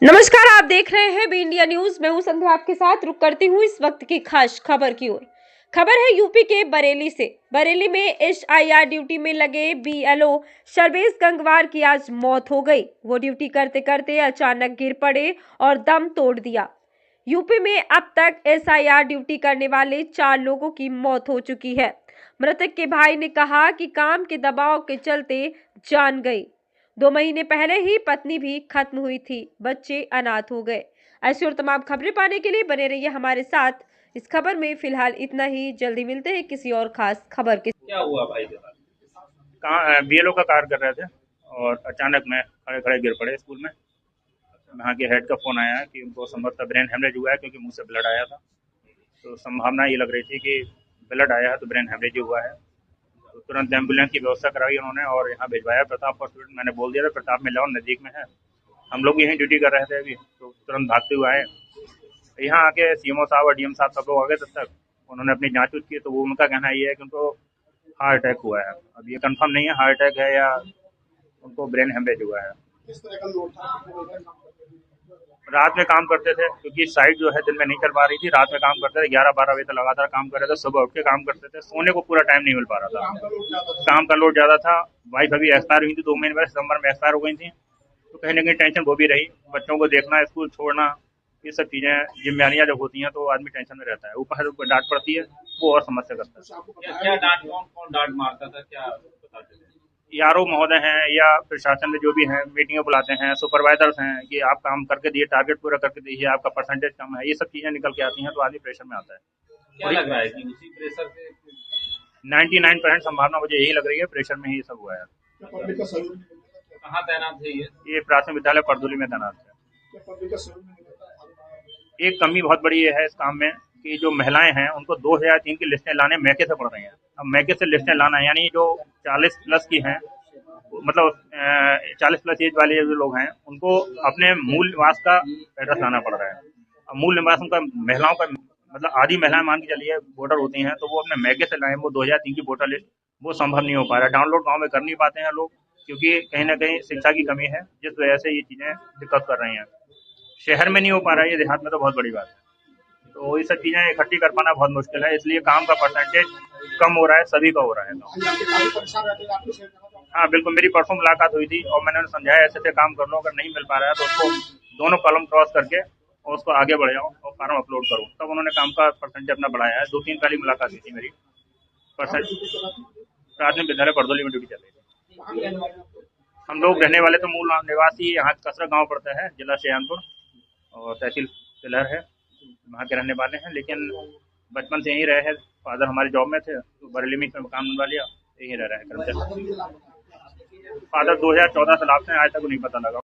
नमस्कार, आप देख रहे हैं बी इंडिया न्यूज। मैं हूं संध्या, आपके साथ रुक करती हूं इस वक्त की खास खबर की ओर। खबर है यूपी के बरेली से। बरेली में एसआईआर ड्यूटी में लगे बीएलओ सर्वेश गंगवार की आज मौत हो गई। वो ड्यूटी करते करते अचानक गिर पड़े और दम तोड़ दिया। यूपी में अब तक एसआईआर ड्यूटी करने वाले 4 लोगों की मौत हो चुकी है। मृतक के भाई ने कहा कि काम के दबाव के चलते जान गई। 2 महीने पहले ही पत्नी भी खत्म हुई थी, बच्चे अनाथ हो गए। ऐसी और तमाम खबरें पाने के लिए बने रहिए हमारे साथ। इस खबर में फिलहाल इतना ही। जल्दी मिलते हैं किसी और खास खबर के। क्या हुआ भाई के साथ? कहाँ बीएलओ का कार्य कर रहे थे और अचानक में खड़े खड़े गिर पड़े स्कूल में। वहाँ के हेड का फोन आया कि उनको संभवतः ब्रेन हेमरेज हुआ है, क्योंकि मुंह से ब्लड आया था। तो संभावना ये लग रही थी कि ब्लड आया है तो ब्रेन हेमरेज ही हुआ है। तो तुरंत एम्बुलेंस की व्यवस्था कराई उन्होंने और यहाँ भिजवाया प्रताप हॉस्पिटल। मैंने बोल दिया था प्रताप में लाओ, नज़दीक में है। हम लोग यहीं ड्यूटी कर रहे थे अभी, तो तुरंत भागते हुए आए। यहाँ आके सीएमओ साहब और डीएम साहब सब लोग आ गए। तब तक उन्होंने अपनी जाँच की, तो वो उनका कहना ये है कि उनको हार्ट अटैक हुआ है। अब ये कंफर्म नहीं है हार्ट अटैक है या उनको ब्रेन हेमरेज हुआ है। किस तरह का लोड था? रात में काम करते थे, क्योंकि साइट जो है दिन में नहीं चल पा रही थी। रात में काम करते थे, 11-12 बजे तक लगातार काम कर रहे थे। सुबह उठ के काम करते थे, सोने को पूरा टाइम नहीं मिल पा रहा था। काम का लोड ज्यादा था। वाइफ अभी एक्सपायर हुई थी 2 महीने पहले, सितंबर में एक्सपायर हो गई थी। तो कहीं ना कहीं टेंशन वो भी रही। बच्चों को देखना, स्कूल छोड़ना, ये सब चीजें जिम्मेदारियां जब होती हैं तो आदमी टेंशन में रहता है। ऊपर से डांट पड़ती है, वो और समस्या करता है। क्या डांट, कौन कौन डांट मारता था, क्या बताते थे? यारो महोदय हैं या प्रशासन में जो भी हैं, मीटिंगें बुलाते हैं, सुपरवाइजर्स हैं कि आप काम करके दिए, टारगेट पूरा करके दीजिए, आपका परसेंटेज कम है। ये सब चीजें निकल के आती हैं तो आदमी प्रेशर में आता है। क्या लग रहा है कि उसी प्रेशर से 99% संभावना मुझे यही लग रही है, प्रेशर में ही सब हुआ है। पब्लिक का सहयोग नहीं मिलता है? कहाँ तैनात है ये? ये प्राथमिक विद्यालय परदुली में तैनात है। क्या पब्लिक का सहयोग नहीं मिलता है? एक कमी बहुत बड़ी ये है इस काम में कि जो महिलाएं हैं उनको 2003 की लिस्टें लाने मैके से पड़ रही हैं। अब मैके से लिस्टें लाना यानी जो 40 प्लस की हैं, मतलब 40 प्लस एज वाले जो लोग हैं, उनको अपने मूल निवास का एड्रेस लाना पड़ रहा है। अब मूल निवास उनका महिलाओं का, मतलब आधी महिलाएं मान के चलिए वोटर होती हैं, तो वो अपने मैके से लाए। वो 2003 की वोटर लिस्ट वो संभव नहीं हो पा रहा है। डाउनलोड गाँव में कर नहीं पाते हैं लोग, क्योंकि कहीं ना कहीं शिक्षा की कमी है, जिस वजह से ये चीजें दिक्कत कर रही हैं। शहर में नहीं हो पा रहा है, ये देहात में तो बहुत बड़ी बात है। तो ये सब चीजें इकट्ठी कर पाना बहुत मुश्किल है, इसलिए काम का परसेंटेज कम हो रहा है, सभी का हो रहा है। आपके काफी परेशान रहते हैं, आपको शेयर करना चाहूँगा। हाँ बिल्कुल, मेरी परसों मुलाकात हुई थी और मैंने उन्हें समझाया ऐसे ऐसे काम कर लो, अगर नहीं मिल पा रहा है तो उसको दोनों कॉलम क्रॉस करके और उसको आगे बढ़ जाओ और फॉर्म अपलोड करो। तब उन्होंने काम का परसेंटेज अपना बढ़ाया है। 2-3 पहली मुलाकात हुई थी मेरी। कहाँ पे परसेंट ड्यूटी चलाती है? प्राथमिक विद्यालय परदोली में ड्यूटी चल रही थी। कहाँ के रहने वाले हैं आप? हम लोग रहने वाले तो मूल निवासी यहाँ कसरा गाँव पड़ता है, जिला शेयानपुर और तहसील तिलहर है, वहाँ के रहने वाले हैं। लेकिन बचपन से यहीं रहे हैं। फादर हमारे जॉब में थे, तो बरेली में मकान बनवा लिया, यहीं रह रहे हैं कर्मचारी। फादर 2014 से लाभ से, आज तक नहीं पता लगा।